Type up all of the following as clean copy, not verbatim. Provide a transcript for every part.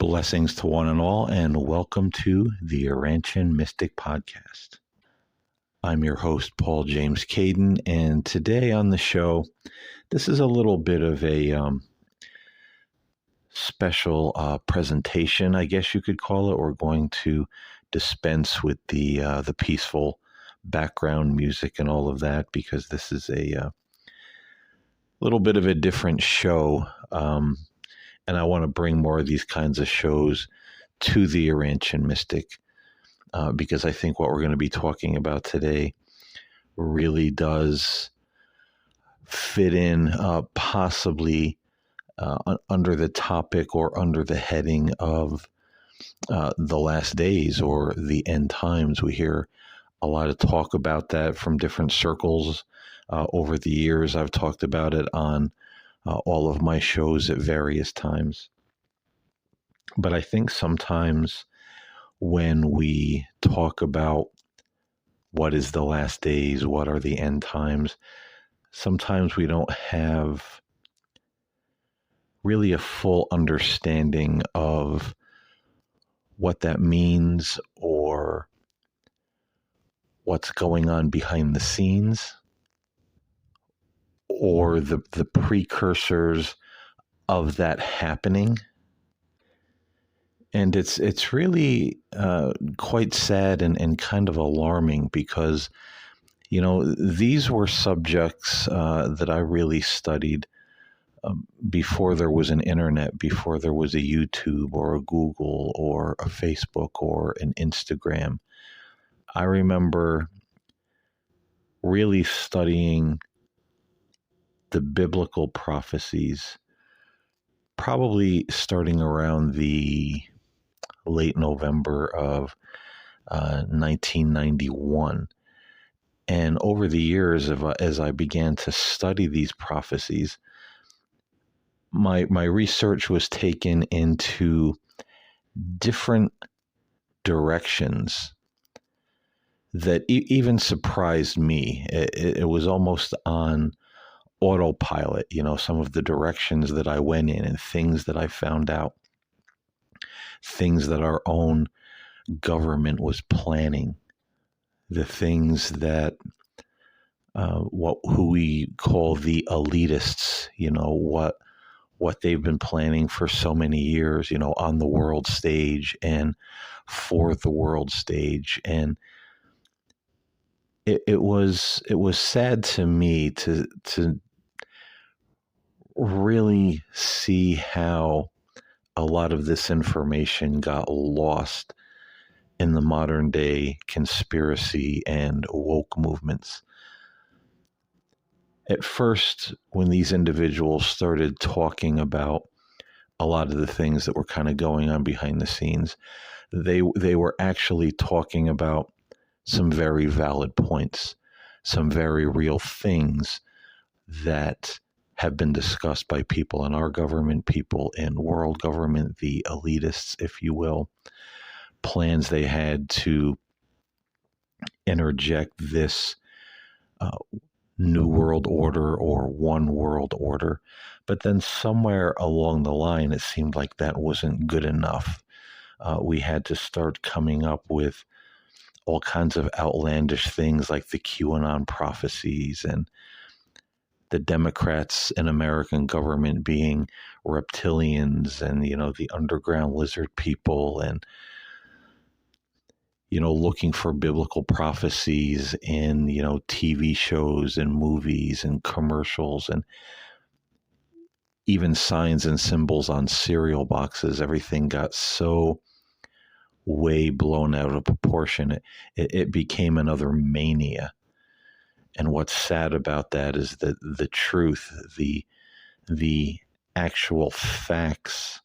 Blessings to one and all, and welcome to the Arantian Mystic Podcast. I'm your host, Paul James Caden, and today on the show, this is a little bit of a special presentation, I guess you could call it. We're going to dispense with the peaceful background music and all of that because this is a little bit of a different show. And I want to bring more of these kinds of shows to the Arantian Mystic because I think what we're going to be talking about today really does fit in possibly under the topic or under the heading of the last days or the end times. We hear a lot of talk about that from different circles over the years. I've talked about it on all of my shows at various times. But I think sometimes when we talk about what is the last days, what are the end times, sometimes we don't have really a full understanding of what that means or what's going on behind the scenes, or the precursors of that happening. And it's really quite sad and kind of alarming because, you know, these were subjects that I really studied before there was an internet, before there was a YouTube or a Google or a Facebook or an Instagram. I remember really studying the biblical prophecies, probably starting around the late November of 1991. And over the years, as I began to study these prophecies, my research was taken into different directions that even surprised me. It was almost on autopilot, you know, some of the directions that I went in and things that I found out, things that our own government was planning, the things that who we call the elitists, you know, what they've been planning for so many years, you know, on the world stage and for the world stage. And it was sad to me to really see how a lot of this information got lost in the modern day conspiracy and woke movements. At first, when these individuals started talking about a lot of the things that were kind of going on behind the scenes, they were actually talking about some very valid points, some very real things that have been discussed by people in our government, people in world government, the elitists, if you will, plans they had to interject this new world order or one world order. But then somewhere along the line, it seemed like that wasn't good enough. We had to start coming up with all kinds of outlandish things like the QAnon prophecies and the Democrats in American government being reptilians and, you know, the underground lizard people and, you know, looking for biblical prophecies in, you know, TV shows and movies and commercials and even signs and symbols on cereal boxes. Everything got so way blown out of proportion. It became another mania. And what's sad about that is that the truth, the actual facts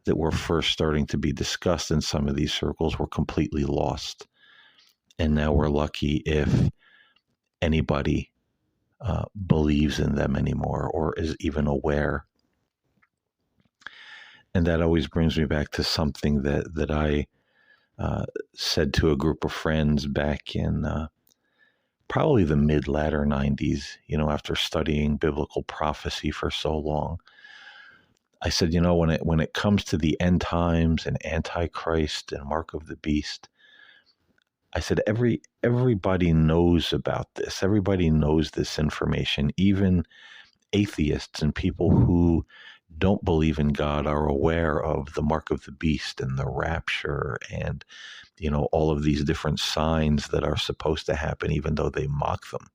that were first starting to be discussed in some of these circles were completely lost. And now we're lucky if anybody believes in them anymore or is even aware. And that always brings me back to something that I said to a group of friends back in probably the mid-latter 90s, you know, after studying biblical prophecy for so long. I said, when it comes to the end times and Antichrist and Mark of the Beast, I said everybody knows about this. Everybody knows this information. Even atheists and people who don't believe in God are aware of the mark of the beast and the rapture and all of these different signs that are supposed to happen, even though they mock them.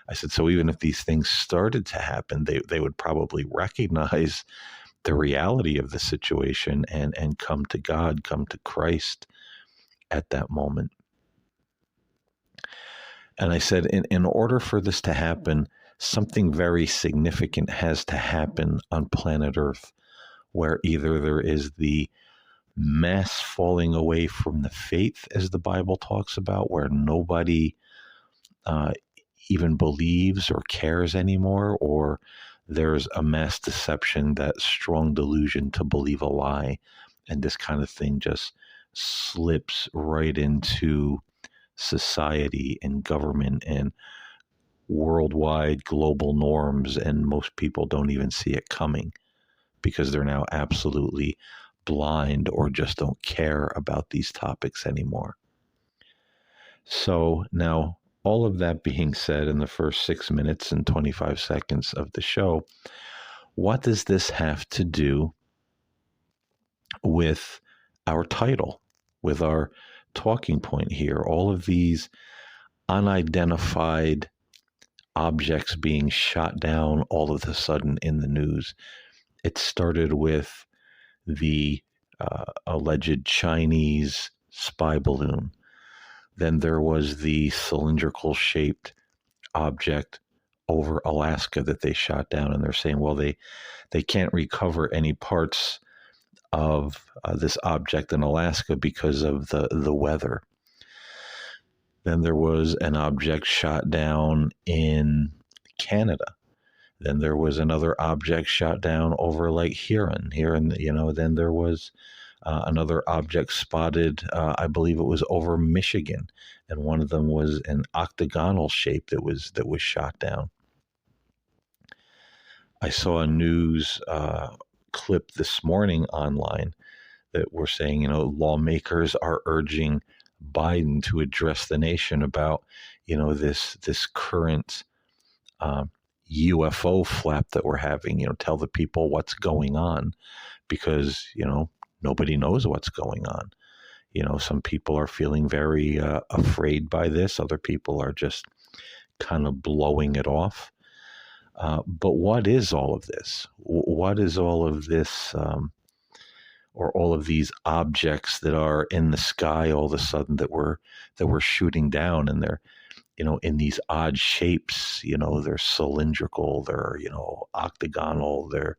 I said, so even if these things started to happen, they would probably recognize the reality of the situation and come to God, come to Christ at that moment. And I said, in order for this to happen, something very significant has to happen on planet Earth, where either there is the mass falling away from the faith, as the Bible talks about, where nobody uh, even believes or cares anymore, or there's a mass deception, that strong delusion to believe a lie, and this kind of thing just slips right into society and government and worldwide global norms, and most people don't even see it coming because they're now absolutely blind or just don't care about these topics anymore. So now, all of that being said, in the first 6 minutes and 25 seconds of the show, what does this have to do with our title, with our talking point here? All of these unidentified objects being shot down all of a sudden in the news. It started with the alleged Chinese spy balloon. Then there was the cylindrical shaped object over Alaska that they shot down, and they're saying, well, they can't recover any parts of this object in Alaska because of the weather. Then there was an object shot down in Canada. Then there was another object shot down over Lake Huron. Then there was another object spotted, I believe it was over Michigan, and one of them was an octagonal shape that was shot down. I saw a news clip this morning online that were saying, lawmakers are urging Biden to address the nation about, this current UFO flap that we're having. Tell the people what's going on, because nobody knows what's going on. Some people are feeling very afraid by this. Other people are just kind of blowing it off. But what is all of this? What is all of this, or all of these objects that are in the sky all of a sudden that we're shooting down, and they're in these odd shapes? They're cylindrical, they're octagonal, they're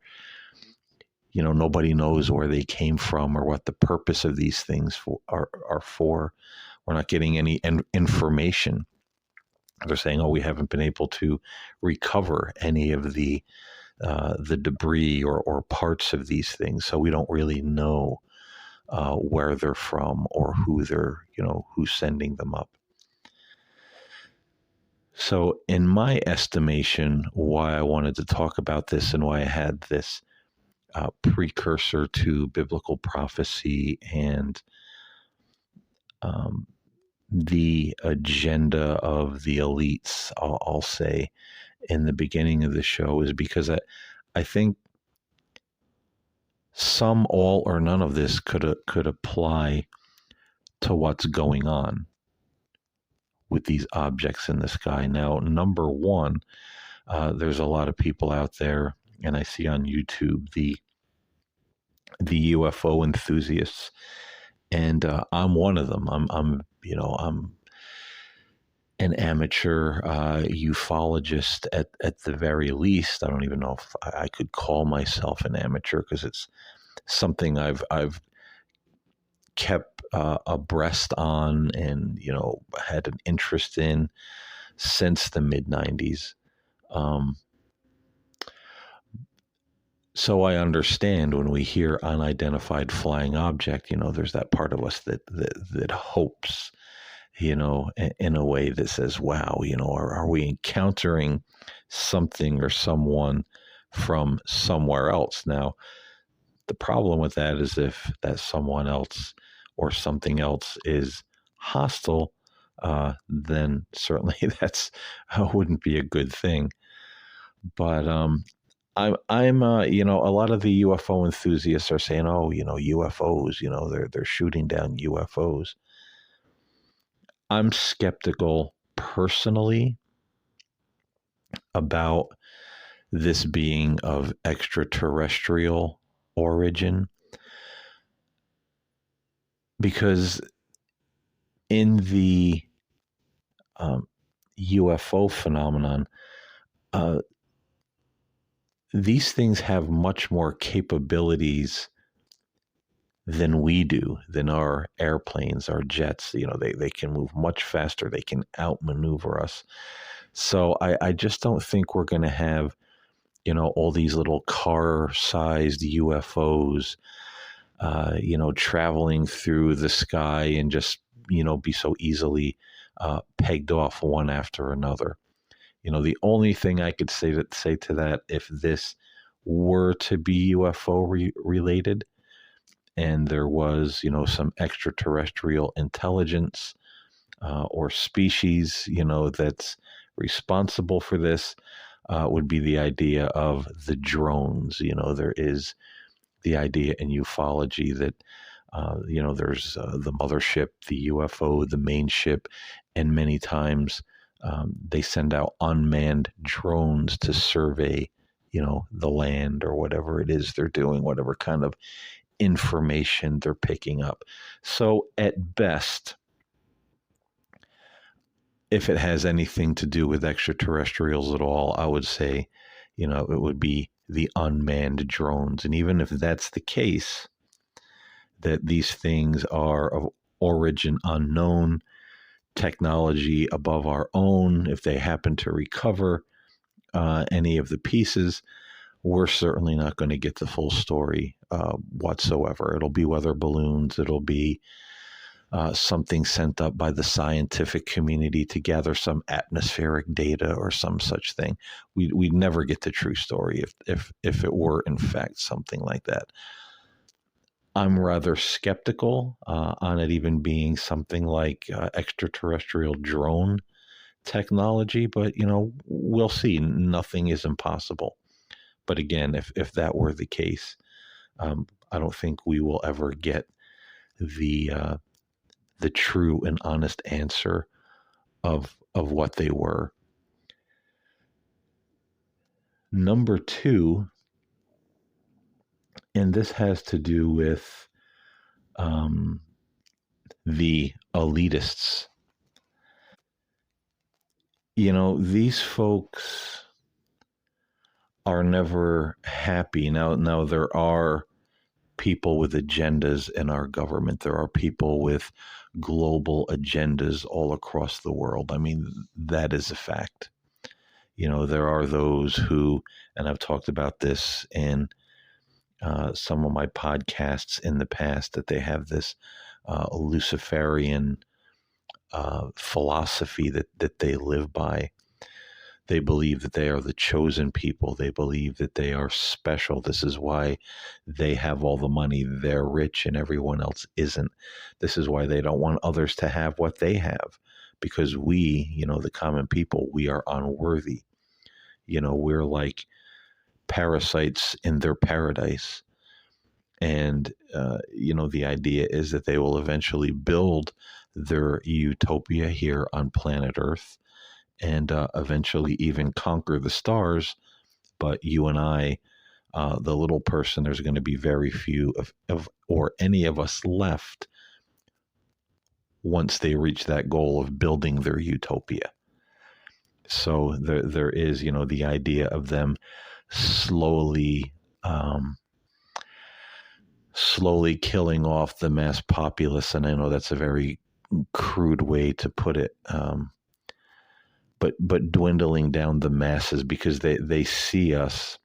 nobody knows where they came from or what the purpose of these things are for. We're not getting any information. They're saying, we haven't been able to recover any of the debris or parts of these things, so we don't really know where they're from or who they're, who's sending them up. So in my estimation, why I wanted to talk about this and why I had this precursor to biblical prophecy and the agenda of the elites, I'll say, in the beginning of the show, is because I think some, all, or none of this could apply to what's going on with these objects in the sky. Now, number one, there's a lot of people out there, and I see on YouTube the UFO enthusiasts, and I'm one of them. I'm an amateur ufologist at the very least. I don't even know if I could call myself an amateur, because it's something I've kept abreast on and had an interest in since the mid 90s. So I understand when we hear unidentified flying object, there's that part of us that hopes, in a way that says, wow, are we encountering something or someone from somewhere else? Now, The problem with that is if that someone else or something else is hostile, then certainly that's wouldn't be a good thing. But a lot of the UFO enthusiasts are saying, oh, UFOs, they're shooting down UFOs. I'm skeptical personally about this being of extraterrestrial origin because in the UFO phenomenon, uh, these things have much more capabilities than we do, than our airplanes, our jets. They can move much faster. They can outmaneuver us. So I just don't think we're going to have, all these little car-sized UFOs, traveling through the sky and just, be so easily pegged off one after another. The only thing I could say to that, if this were to be UFO related, and there was, some extraterrestrial intelligence or species, that's responsible for this, would be the idea of the drones. There is the idea in ufology that, there's the mothership, the UFO, the main ship, and many times they send out unmanned drones to survey, the land or whatever it is they're doing, whatever kind of information they're picking up. So at best, if it has anything to do with extraterrestrials at all, I would say, it would be the unmanned drones. And even if that's the case, that these things are of origin unknown, technology above our own, if they happen to recover any of the pieces, we're certainly not going to get the full story whatsoever. It'll be weather balloons. It'll be something sent up by the scientific community to gather some atmospheric data or some such thing. We'd never get the true story if it were in fact something like that. I'm rather skeptical on it even being something like extraterrestrial drone technology, but we'll see. Nothing is impossible. But again, if that were the case, I don't think we will ever get the true and honest answer of what they were. Number two, and this has to do with the elitists. These folks are never happy. Now there are people with agendas in our government. There are people with global agendas all across the world. I mean, that is a fact. There are those who, and I've talked about this in some of my podcasts in the past, that they have this Luciferian philosophy that they live by. They believe that they are the chosen people. They believe that they are special. This is why they have all the money. They're rich and everyone else isn't. This is why they don't want others to have what they have, because we, the common people, we are unworthy. We're like parasites in their paradise. And, the idea is that they will eventually build their utopia here on planet Earth and eventually even conquer the stars. But you and I, the little person, there's going to be very few of or any of us left once they reach that goal of building their utopia. So there is, the idea of them slowly killing off the mass populace. And I know that's a very crude way to put it. But dwindling down the masses, because they see us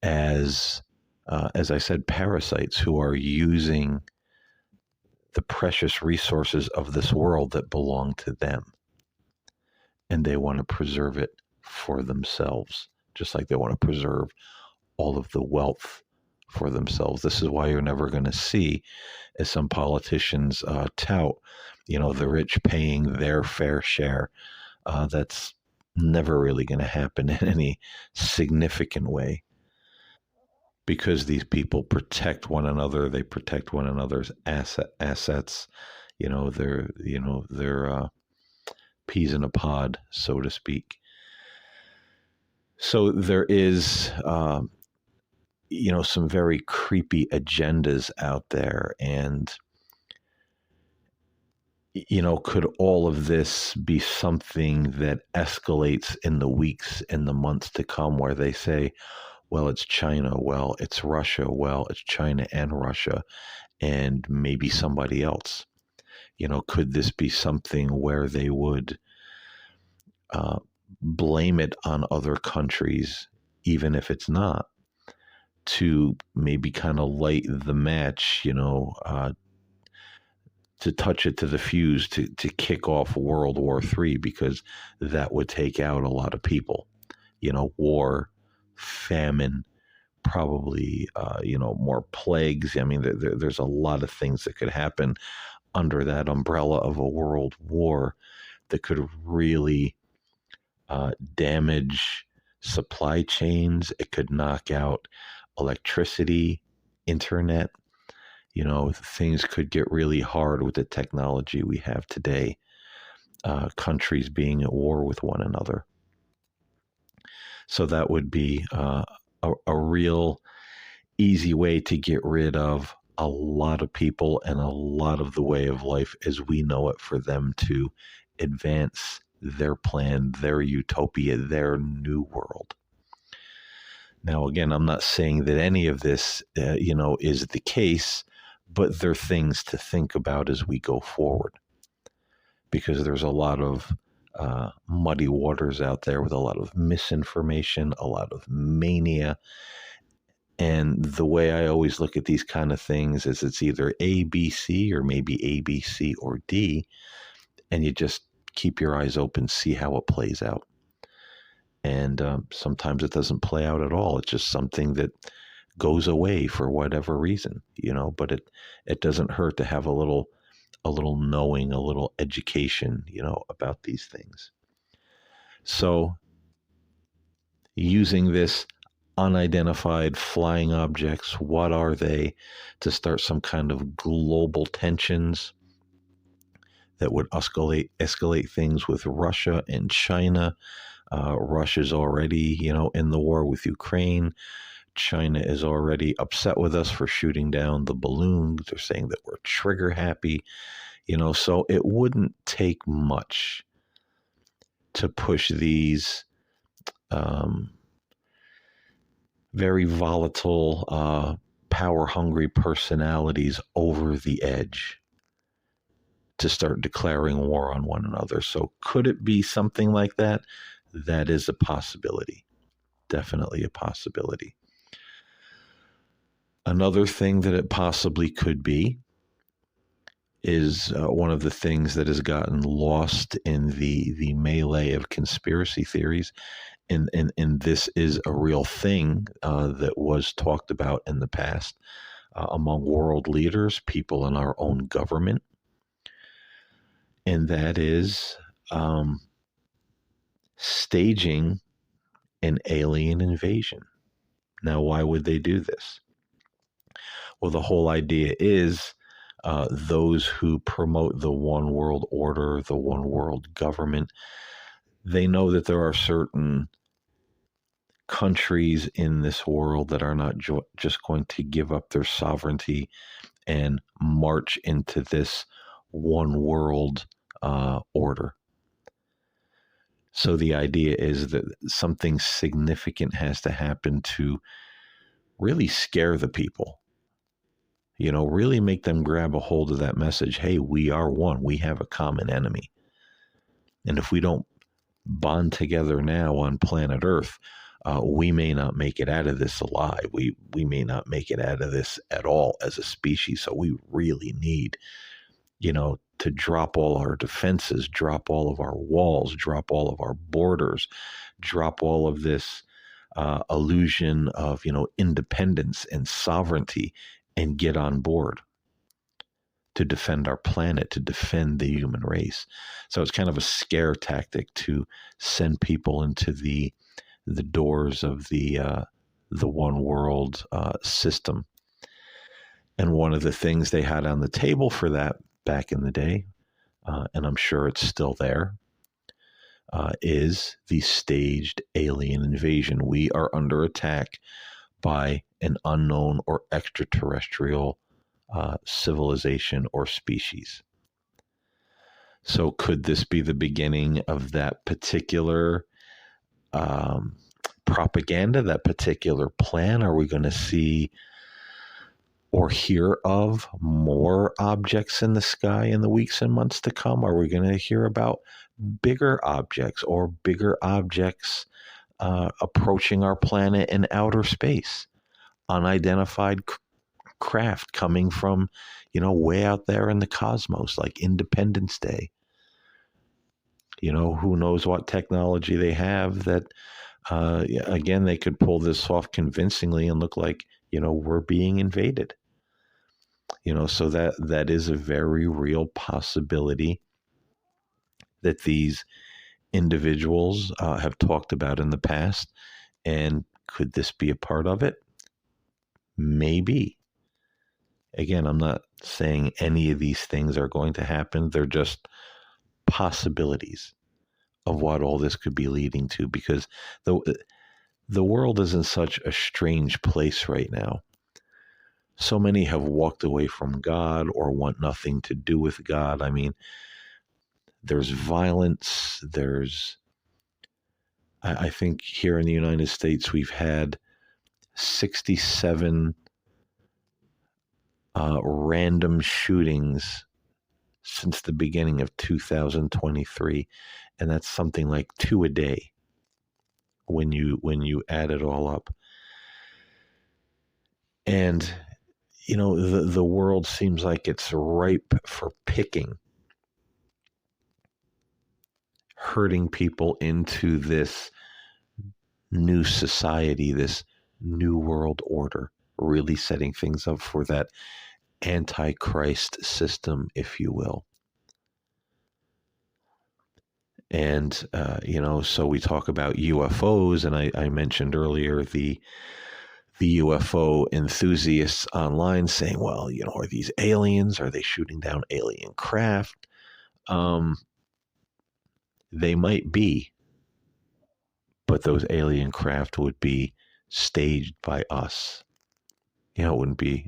as I said, parasites who are using the precious resources of this world that belong to them. And they want to preserve it for themselves, just like they want to preserve all of the wealth for themselves. This is why you're never going to see, as some politicians tout, the rich paying their fair share. That's never really going to happen in any significant way, because these people protect one another. They protect one another's assets. They're peas in a pod, so to speak. So there is, some very creepy agendas out there. And, could all of this be something that escalates in the weeks and the months to come, where they say, well, it's China, well, it's Russia, well, it's China and Russia, and maybe somebody else? Could this be something where they would uh, blame it on other countries, even if it's not, to maybe kind of light the match, to touch it to the fuse, to kick off World War III, because that would take out a lot of people. War, famine, probably, more plagues. I mean, there's a lot of things that could happen under that umbrella of a world war that could really damage supply chains. It could knock out electricity, internet. Things could get really hard with the technology we have today. Countries being at war with one another. So that would be a real easy way to get rid of a lot of people and a lot of the way of life as we know it, for them to advance their plan, their utopia, their new world. Now, again, I'm not saying that any of this, is the case, but they're things to think about as we go forward, because there's a lot of muddy waters out there with a lot of misinformation, a lot of mania. And the way I always look at these kind of things is it's either A, B, C, or maybe A, B, C, or D. And you just keep your eyes open, see how it plays out. And sometimes it doesn't play out at all. It's just something that goes away for whatever reason, but it doesn't hurt to have a little knowing, a little education, about these things. So using this unidentified flying objects, what are they, to start some kind of global tensions that would escalate things with Russia and China. Russia's already, in the war with Ukraine. China is already upset with us for shooting down the balloons. They're saying that we're trigger happy, so it wouldn't take much to push these very volatile, power-hungry personalities over the edge to start declaring war on one another. So could it be something like that? That is a possibility. Definitely a possibility. Another thing that it possibly could be is one of the things that has gotten lost in the melee of conspiracy theories. And this is a real thing that was talked about in the past among world leaders, people in our own government. And that is staging an alien invasion. Now, why would they do this? Well, the whole idea is those who promote the one world order, the one world government, they know that there are certain countries in this world that are not just going to give up their sovereignty and march into this one world order. So the idea is that something significant has to happen to really scare the people, really make them grab a hold of that message. Hey, we are one. We have a common enemy. And if we don't bond together now on planet Earth, we may not make it out of this alive. We may not make it out of this at all as a species. So we really need, to drop all our defenses, drop all of our walls, drop all of our borders, drop all of this illusion of, independence and sovereignty and get on board to defend our planet, to defend the human race. So it's kind of a scare tactic to send people into the doors of the one world system. And one of the things they had on the table for that back in the day, and I'm sure it's still there, is the staged alien invasion. We are under attack by an unknown or extraterrestrial civilization or species. So could this be the beginning of that particular propaganda, that particular plan? Are we going to see or hear of more objects in the sky in the weeks and months to come? Are we going to hear about bigger objects or bigger objects approaching our planet in outer space? Unidentified craft coming from, way out there in the cosmos, like Independence Day. Who knows what technology they have that, again, they could pull this off convincingly and look like, we're being invaded. So that is a very real possibility that these individuals have talked about in the past. And could this be a part of it? Maybe. Again, I'm not saying any of these things are going to happen. They're just possibilities of what all this could be leading to, because the world is in such a strange place right now. So many have walked away from God or want nothing to do with God. I mean, there's violence. I think here in the United States, we've had 67 random shootings since the beginning of 2023, and that's something like 2 a day when you add it all up. And the world seems like it's ripe for picking, herding people into this new society, this new world order, really setting things up for that antichrist system, if you will. And, so we talk about UFOs, and I mentioned earlier the UFO enthusiasts online saying, well, are these aliens? Are they shooting down alien craft? They might be, but those alien craft would be staged by us. It wouldn't be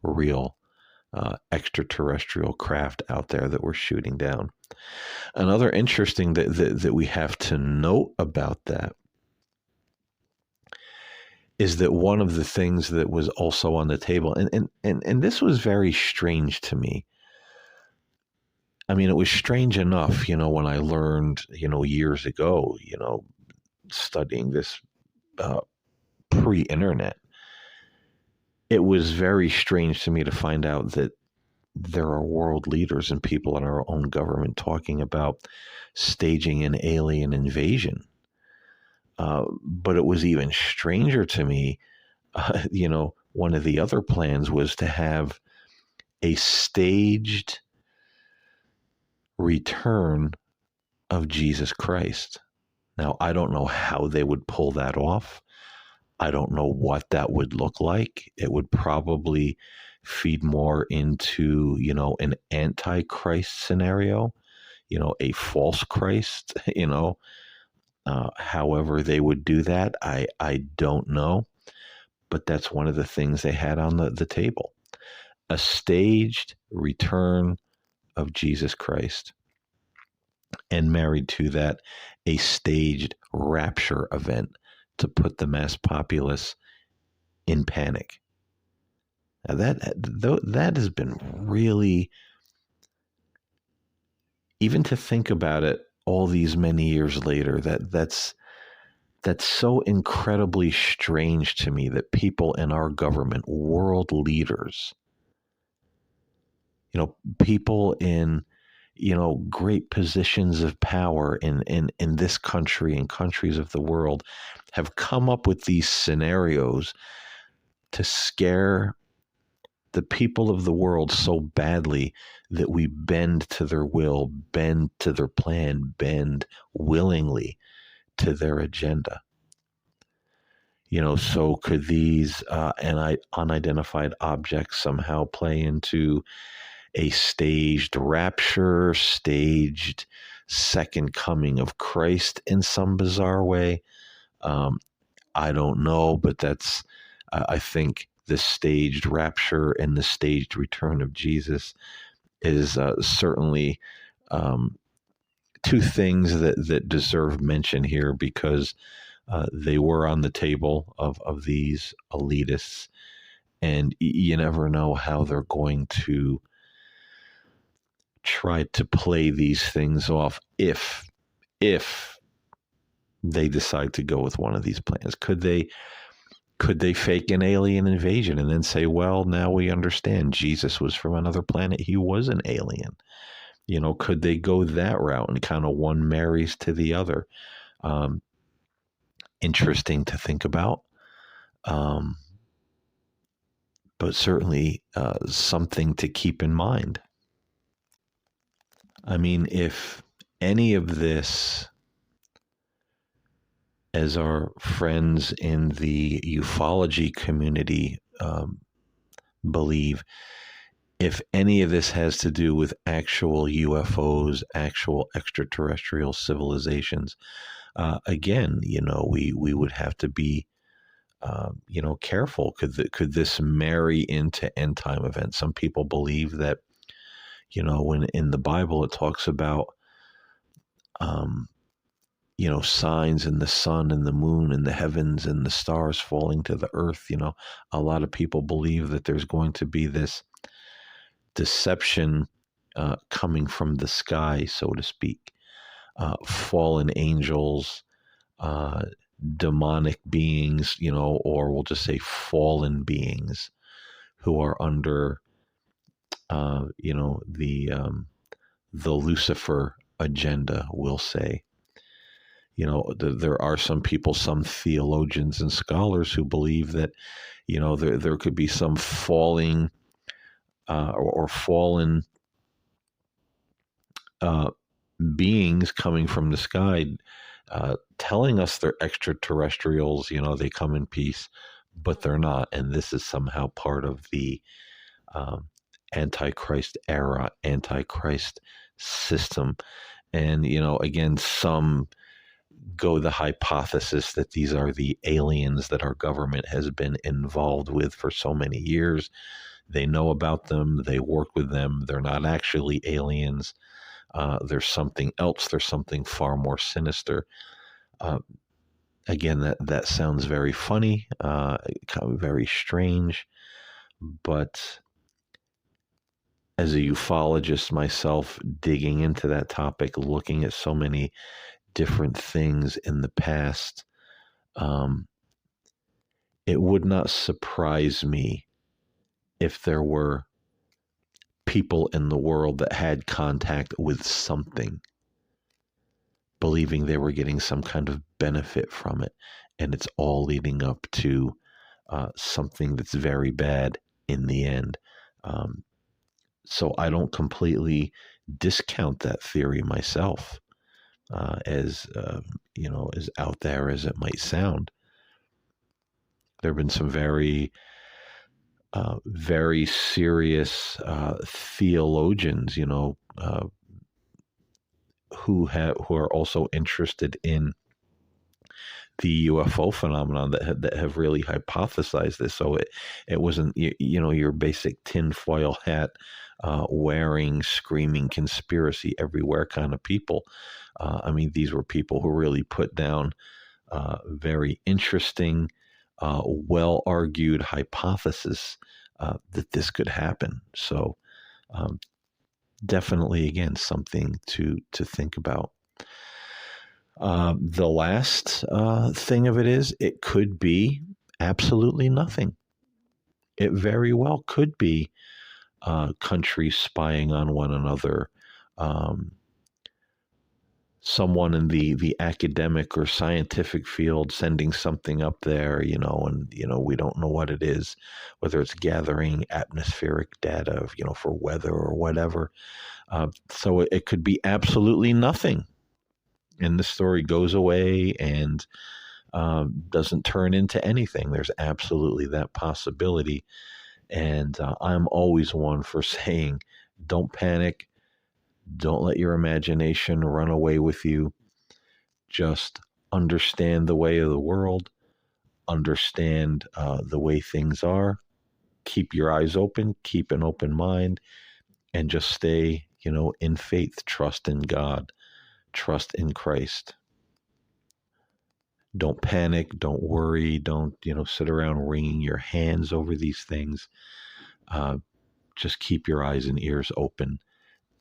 real extraterrestrial craft out there that we're shooting down. Another interesting that we have to note about that is that one of the things that was also on the table, and this was very strange to me. I mean, it was strange enough, when I learned, years ago, studying this pre-internet. It was very strange to me to find out that there are world leaders and people in our own government talking about staging an alien invasion. But it was even stranger to me, one of the other plans was to have a staged return of Jesus Christ. Now, I don't know how they would pull that off. I don't know what that would look like. It would probably feed more into, an antichrist scenario, a false Christ, however they would do that, I don't know. But that's one of the things they had on the table. A staged return of Jesus Christ. And married to that, a staged rapture event to put the mass populace in panic. Now that has been really, even to think about it all these many years later, that's so incredibly strange to me that people in our government, world leaders, people in, great positions of power in this country and countries of the world have come up with these scenarios to scare the people of the world so badly that we bend to their will, bend to their plan, bend willingly to their agenda. So could these unidentified objects somehow play into a staged rapture, staged second coming of Christ in some bizarre way? I don't know, but I think the staged rapture and the staged return of Jesus is certainly two things that deserve mention here, because they were on the table of these elitists, and you never know how they're going to try to play these things off if they decide to go with one of these plans. Could they fake an alien invasion and then say, well, now we understand Jesus was from another planet, he was an alien? Could they go that route and kind of one marries to the other? Interesting to think about, but certainly something to keep in mind. I mean, if any of this, as our friends in the ufology community believe, if any of this has to do with actual UFOs, actual extraterrestrial civilizations, again, we would have to be, careful. Could this marry into end time events? Some people believe that, when in the Bible it talks about, signs in the sun and the moon and the heavens and the stars falling to the earth. A lot of people believe that there's going to be this deception coming from the sky, so to speak. Fallen angels, demonic beings, or we'll just say fallen beings who are under, the Lucifer agenda, we'll say. There are some people, some theologians and scholars who believe that, there could be some falling or fallen beings coming from the sky, telling us they're extraterrestrials, they come in peace, but they're not. And this is somehow part of the Antichrist era, Antichrist system. And, again, some go the hypothesis that these are the aliens that our government has been involved with for so many years. They know about them. They work with them. They're not actually aliens. There's something else. There's something far more sinister. Again, that sounds very funny, kind of very strange, but as a ufologist myself, digging into that topic, looking at so many different things in the past, it would not surprise me if there were people in the world that had contact with something, believing they were getting some kind of benefit from it, and it's all leading up to something that's very bad in the end. So I don't completely discount that theory myself, as out there as it might sound. There have been some very, very serious theologians, who are also interested in the UFO phenomenon that have really hypothesized this. So it wasn't your basic tinfoil hat wearing, screaming conspiracy everywhere kind of people. I mean, these were people who really put down very interesting, well-argued hypothesis that this could happen. So definitely, again, something to think about. The last thing of it is, it could be absolutely nothing. It very well could be countries spying on one another, um, someone in the academic or scientific field sending something up there, and we don't know what it is, whether it's gathering atmospheric data, for weather or whatever. So it could be absolutely nothing, and the story goes away and doesn't turn into anything. There's absolutely that possibility, and I'm always one for saying, don't panic. Don't let your imagination run away with you. Just understand the way of the world, understand the way things are, keep your eyes open, keep an open mind, and just stay, in faith, trust in God, trust in Christ. Don't panic, don't worry, don't, sit around wringing your hands over these things. Uh, just keep your eyes and ears open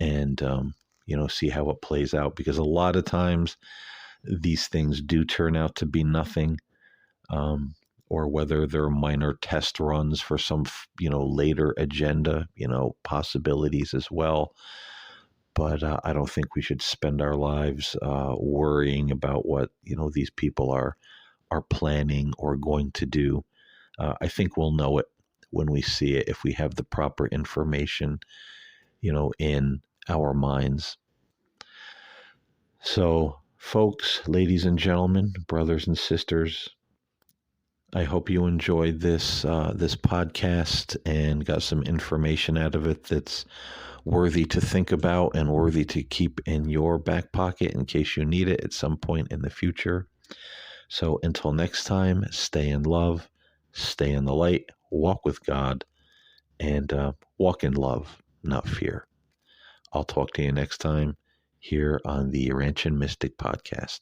and, see how it plays out, because a lot of times these things do turn out to be nothing, or whether they're minor test runs for some, later agenda, possibilities as well. But I don't think we should spend our lives worrying about what, these people are planning or going to do. I think we'll know it when we see it, if we have the proper information, in our minds. So, folks, ladies and gentlemen, brothers and sisters, I hope you enjoyed this podcast and got some information out of it that's worthy to think about and worthy to keep in your back pocket in case you need it at some point in the future. So until next time, stay in love, stay in the light, walk with God, and walk in love, not fear. I'll talk to you next time here on the Ranch and Mystic podcast.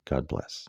God bless.